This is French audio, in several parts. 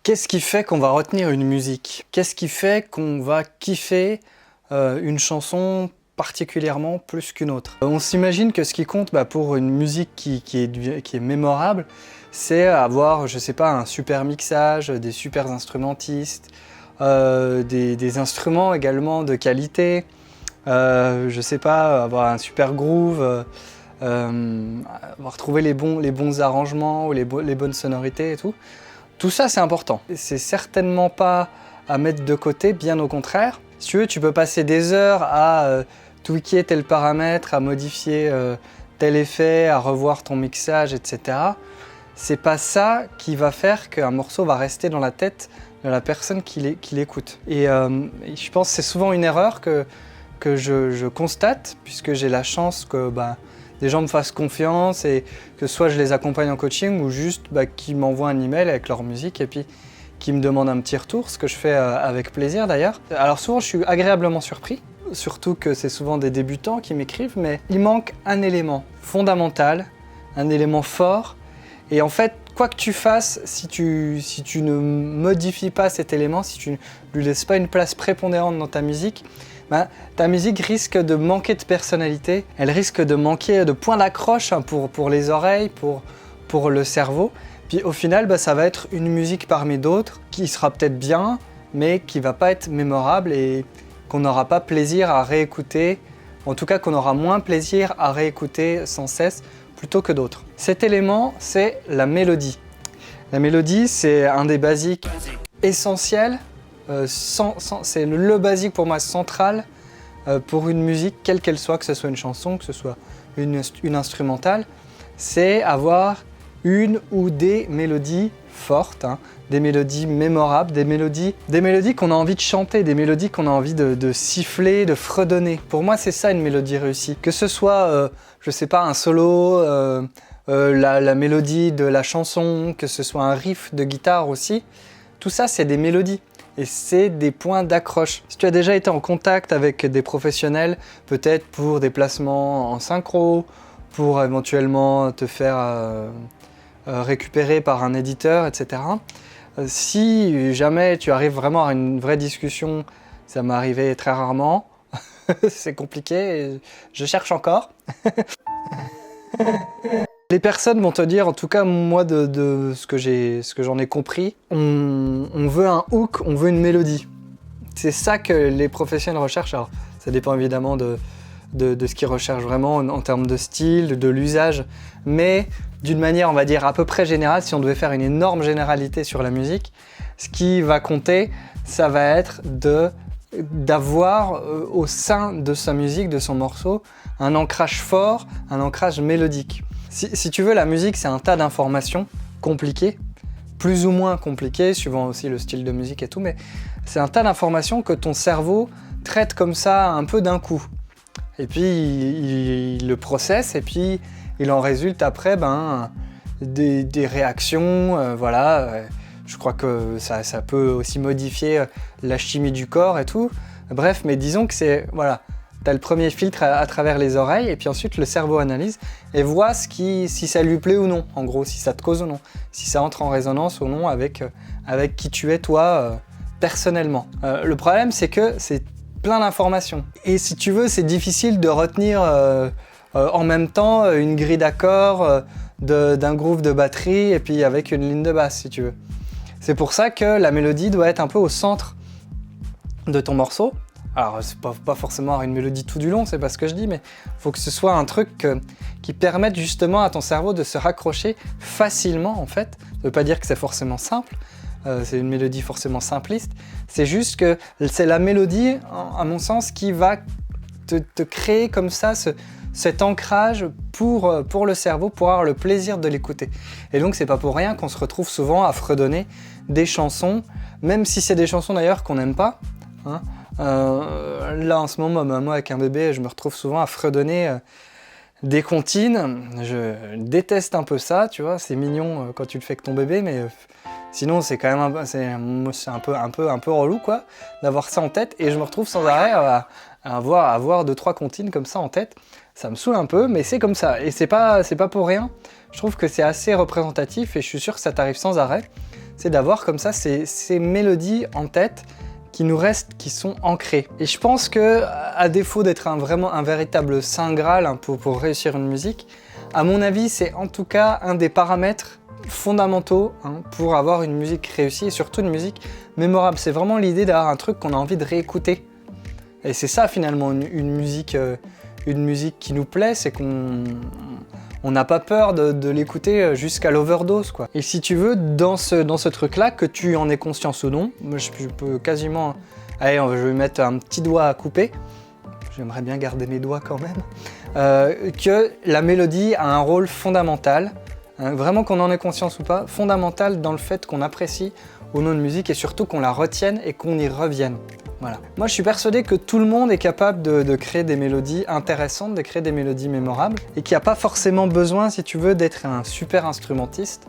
Qu'est-ce qui fait qu'on va retenir une musique? Qu'est-ce qui fait qu'on va kiffer une chanson particulièrement plus qu'une autre? On s'imagine que ce qui compte pour une musique qui est mémorable, c'est avoir, je sais pas, un super mixage, des super instrumentistes, des instruments également de qualité, je sais pas, avoir un super groove, avoir trouvé les bons arrangements ou les bonnes sonorités et tout. Tout ça, c'est important. C'est certainement pas à mettre de côté, bien au contraire. Si tu veux, tu peux passer des heures à tweaker tel paramètre, à modifier tel effet, à revoir ton mixage, etc. C'est pas ça qui va faire qu'un morceau va rester dans la tête de la personne qui l'écoute. Et je pense que c'est souvent une erreur que je constate, puisque j'ai la chance que des gens me fassent confiance et que soit je les accompagne en coaching ou juste qu'ils m'envoient un email avec leur musique et puis qu'ils me demandent un petit retour, ce que je fais avec plaisir d'ailleurs. Alors souvent je suis agréablement surpris, surtout que c'est souvent des débutants qui m'écrivent, mais il manque un élément fondamental, un élément fort. Et en fait, quoi que tu fasses, si tu ne modifies pas cet élément, si tu ne lui laisses pas une place prépondérante dans ta musique, ta musique risque de manquer de personnalité, elle risque de manquer de points d'accroche pour les oreilles, pour le cerveau. Puis au final, ça va être une musique parmi d'autres qui sera peut-être bien, mais qui va pas être mémorable et qu'on n'aura pas plaisir à réécouter, en tout cas qu'on aura moins plaisir à réécouter sans cesse plutôt que d'autres. Cet élément, c'est la mélodie. La mélodie, c'est un des basiques essentiels. C'est le basique pour moi central pour une musique, quelle qu'elle soit, que ce soit une chanson, que ce soit une instrumentale, c'est avoir une ou des mélodies fortes, des mélodies mémorables, des mélodies qu'on a envie de chanter, des mélodies qu'on a envie de siffler, de fredonner. Pour moi, c'est ça une mélodie réussie. Que ce soit, je sais pas, un solo, la mélodie de la chanson, que ce soit un riff de guitare aussi, tout ça, c'est des mélodies. Et c'est des points d'accroche. Si tu as déjà été en contact avec des professionnels, peut-être pour des placements en synchro, pour éventuellement te faire récupérer par un éditeur, etc. Si jamais tu arrives vraiment à une vraie discussion, ça m'est arrivé très rarement, c'est compliqué, je cherche encore. Les personnes vont te dire, en tout cas moi de ce que j'en ai compris, on veut un hook, on veut une mélodie. C'est ça que les professionnels recherchent. Alors ça dépend évidemment de ce qu'ils recherchent vraiment en termes de style, de l'usage, mais d'une manière on va dire à peu près générale, si on devait faire une énorme généralité sur la musique, ce qui va compter, ça va être d'avoir au sein de sa musique, de son morceau, un ancrage fort, un ancrage mélodique. Si tu veux, la musique, c'est un tas d'informations compliquées, plus ou moins compliquées, suivant aussi le style de musique et tout, mais c'est un tas d'informations que ton cerveau traite comme ça un peu d'un coup. Et puis, il le processe et puis il en résulte après des réactions, voilà. Je crois que ça peut aussi modifier la chimie du corps et tout. Bref, mais disons que c'est, voilà. Tu as le premier filtre à travers les oreilles et puis ensuite le cerveau analyse et voit si ça lui plaît ou non, en gros, si ça te cause ou non, si ça entre en résonance ou non avec qui tu es toi personnellement. Le problème, c'est que c'est plein d'informations et si tu veux, c'est difficile de retenir en même temps une grille d'accords d'un groove de batterie et puis avec une ligne de basse, si tu veux. C'est pour ça que la mélodie doit être un peu au centre de ton morceau. Alors, c'est pas forcément avoir une mélodie tout du long, c'est pas ce que je dis, mais il faut que ce soit un truc qui permette justement à ton cerveau de se raccrocher facilement, en fait. Ça veut pas dire que c'est forcément simple, c'est une mélodie forcément simpliste, c'est juste que c'est la mélodie, à mon sens, qui va te créer comme ça cet ancrage pour le cerveau, pour avoir le plaisir de l'écouter. Et donc, c'est pas pour rien qu'on se retrouve souvent à fredonner des chansons, même si c'est des chansons d'ailleurs qu'on n'aime pas, là en ce moment, moi avec un bébé, je me retrouve souvent à fredonner des comptines. Je déteste un peu ça, tu vois, c'est mignon quand tu le fais avec ton bébé, mais sinon c'est quand même un peu relou quoi, d'avoir ça en tête. Et je me retrouve sans arrêt à avoir 2-3 comptines comme ça en tête. Ça me saoule un peu, mais c'est comme ça. Et c'est pas pour rien. Je trouve que c'est assez représentatif et je suis sûr que ça t'arrive sans arrêt. c'est d'avoir comme ça ces mélodies en tête qui nous restent, qui sont ancrées. Et je pense que, à défaut d'être vraiment un véritable saint graal hein, pour réussir une musique, à mon avis, c'est en tout cas un des paramètres fondamentaux hein, pour avoir une musique réussie et surtout une musique mémorable. C'est vraiment l'idée d'avoir un truc qu'on a envie de réécouter. Et c'est ça finalement une musique qui nous plaît, c'est qu'on n'a pas peur de l'écouter jusqu'à l'overdose, quoi. Et si tu veux, dans ce truc-là, que tu en aies conscience ou non, moi je peux quasiment... Allez, je vais mettre un petit doigt à couper. J'aimerais bien garder mes doigts quand même. Que la mélodie a un rôle fondamental, hein, vraiment qu'on en ait conscience ou pas, fondamental dans le fait qu'on apprécie ou non une musique et surtout qu'on la retienne et qu'on y revienne. Voilà. Moi je suis persuadé que tout le monde est capable de créer des mélodies intéressantes, de créer des mélodies mémorables et qu'il n'y a pas forcément besoin, si tu veux, d'être un super instrumentiste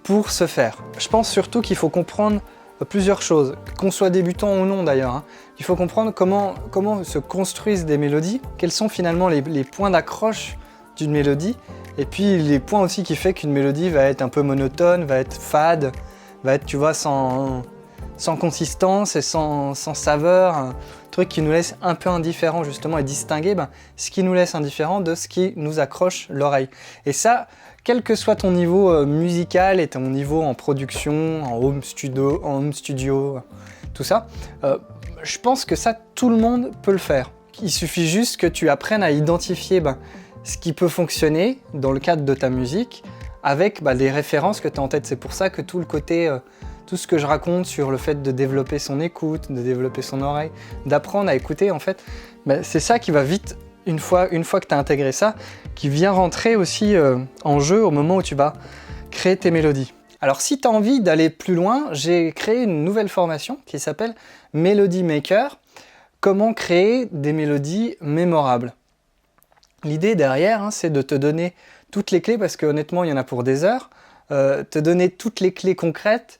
pour ce faire. Je pense surtout qu'il faut comprendre plusieurs choses, qu'on soit débutant ou non d'ailleurs. Hein. Il faut comprendre comment se construisent des mélodies, quels sont finalement les points d'accroche d'une mélodie et puis les points aussi qui fait qu'une mélodie va être un peu monotone, va être fade, va être, tu vois, sans consistance et sans saveur, un truc qui nous laisse un peu indifférent justement et distinguer ce qui nous laisse indifférent de ce qui nous accroche l'oreille. Et ça, quel que soit ton niveau musical et ton niveau en production, en home studio, tout ça, je pense que ça, tout le monde peut le faire. Il suffit juste que tu apprennes à identifier ce qui peut fonctionner dans le cadre de ta musique avec des références que tu as en tête. C'est pour ça que tout le côté... tout ce que je raconte sur le fait de développer son écoute, de développer son oreille, d'apprendre à écouter, en fait, c'est ça qui va vite, une fois que tu as intégré ça, qui vient rentrer aussi en jeu au moment où tu vas créer tes mélodies. Alors si tu as envie d'aller plus loin, j'ai créé une nouvelle formation qui s'appelle Melody Maker. Comment créer des mélodies mémorables. L'idée derrière, hein, c'est de te donner toutes les clés, parce que honnêtement, il y en a pour des heures, te donner toutes les clés concrètes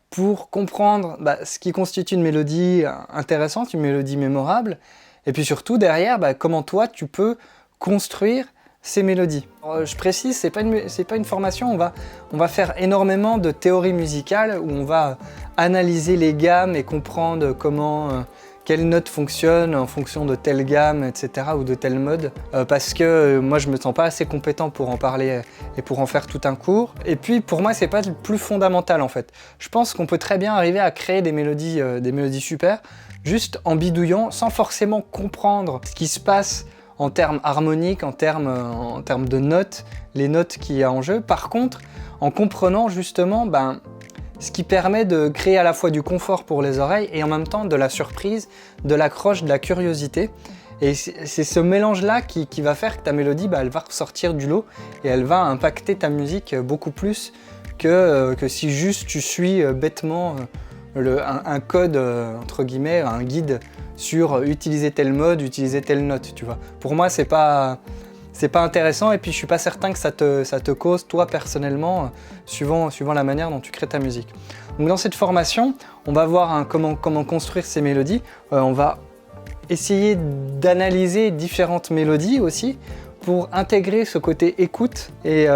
pour comprendre ce qui constitue une mélodie intéressante, une mélodie mémorable, et puis surtout derrière, comment toi tu peux construire ces mélodies. Alors, je précise, c'est pas une formation, on va faire énormément de théorie musicale, où on va analyser les gammes et comprendre comment... quelle note fonctionne en fonction de telle gamme, etc. ou de tel mode, parce que moi je me sens pas assez compétent pour en parler et pour en faire tout un cours. Et puis pour moi c'est pas le plus fondamental en fait. Je pense qu'on peut très bien arriver à créer des mélodies super, juste en bidouillant, sans forcément comprendre ce qui se passe en termes harmoniques, en termes de notes, les notes qu'il y a en jeu. Par contre, en comprenant justement ce qui permet de créer à la fois du confort pour les oreilles et en même temps de la surprise, de l'accroche, de la curiosité. Et c'est ce mélange-là qui va faire que ta mélodie, elle va ressortir du lot et elle va impacter ta musique beaucoup plus que si juste tu suis bêtement un code, entre guillemets, un guide sur utiliser tel mode, utiliser telle note, tu vois. Pour moi, c'est pas intéressant et puis je suis pas certain que ça te cause, toi personnellement, suivant la manière dont tu crées ta musique. Donc dans cette formation, on va voir comment construire ces mélodies. On va essayer d'analyser différentes mélodies aussi pour intégrer ce côté écoute et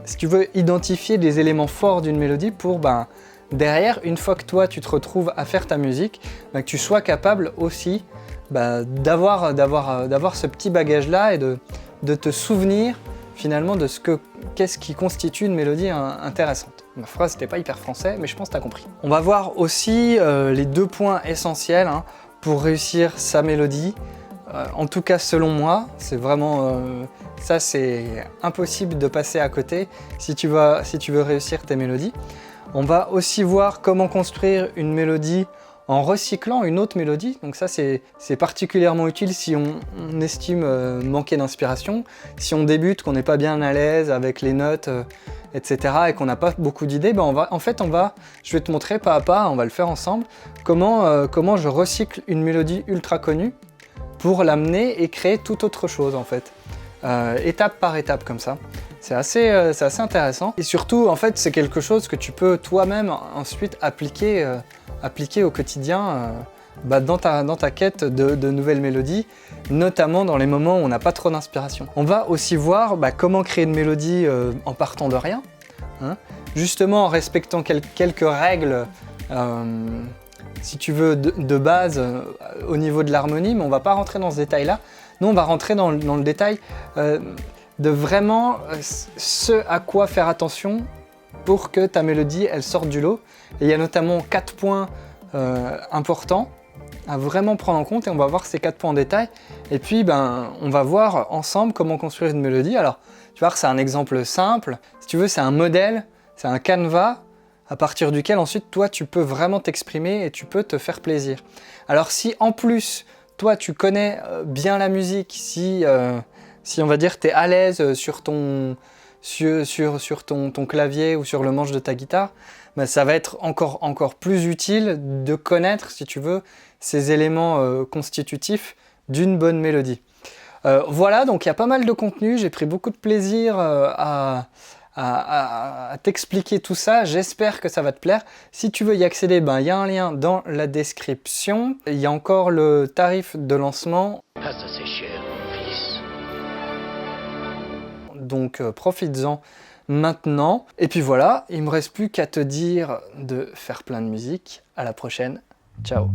si tu veux identifier des éléments forts d'une mélodie pour derrière, une fois que toi tu te retrouves à faire ta musique, que tu sois capable aussi d'avoir ce petit bagage-là et de te souvenir finalement de qu'est-ce qui constitue une mélodie intéressante. Ma phrase n'était pas hyper français, mais je pense que tu as compris. On va voir aussi les deux points essentiels pour réussir sa mélodie. En tout cas, selon moi, c'est vraiment... ça, c'est impossible de passer à côté si tu veux réussir tes mélodies. On va aussi voir comment construire une mélodie en recyclant une autre mélodie. Donc ça, c'est particulièrement utile si on estime manquer d'inspiration, si on débute, qu'on n'est pas bien à l'aise avec les notes, etc. et qu'on n'a pas beaucoup d'idées, je vais te montrer pas à pas, on va le faire ensemble, comment je recycle une mélodie ultra connue pour l'amener et créer toute autre chose en fait. Étape par étape comme ça. C'est assez intéressant. Et surtout, en fait, c'est quelque chose que tu peux toi-même ensuite appliquer au quotidien dans ta quête de nouvelles mélodies, notamment dans les moments où on n'a pas trop d'inspiration. On va aussi voir comment créer une mélodie en partant de rien, justement en respectant quelques règles, si tu veux, de base au niveau de l'harmonie, mais on va pas rentrer dans ce détail-là. Nous, on va rentrer dans le détail de vraiment ce à quoi faire attention pour que ta mélodie, elle sorte du lot. Et il y a notamment 4 points importants à vraiment prendre en compte, et on va voir ces 4 points en détail. Et puis, on va voir ensemble comment construire une mélodie. Alors, tu vois, c'est un exemple simple. Si tu veux, c'est un modèle, c'est un canevas à partir duquel ensuite, toi, tu peux vraiment t'exprimer et tu peux te faire plaisir. Alors, si en plus, toi, tu connais bien la musique, si on va dire, tu es à l'aise sur ton clavier ou sur le manche de ta guitare, ça va être encore plus utile de connaître, si tu veux, ces éléments constitutifs d'une bonne mélodie. Voilà, donc il y a pas mal de contenu, j'ai pris beaucoup de plaisir à t'expliquer tout ça, j'espère que ça va te plaire. Si tu veux y accéder, il y a un lien dans la description. Il y a encore le tarif de lancement. Ah, ça c'est cher, mon fils. Donc profites-en maintenant. Et puis voilà, il me reste plus qu'à te dire de faire plein de musique. À la prochaine, ciao.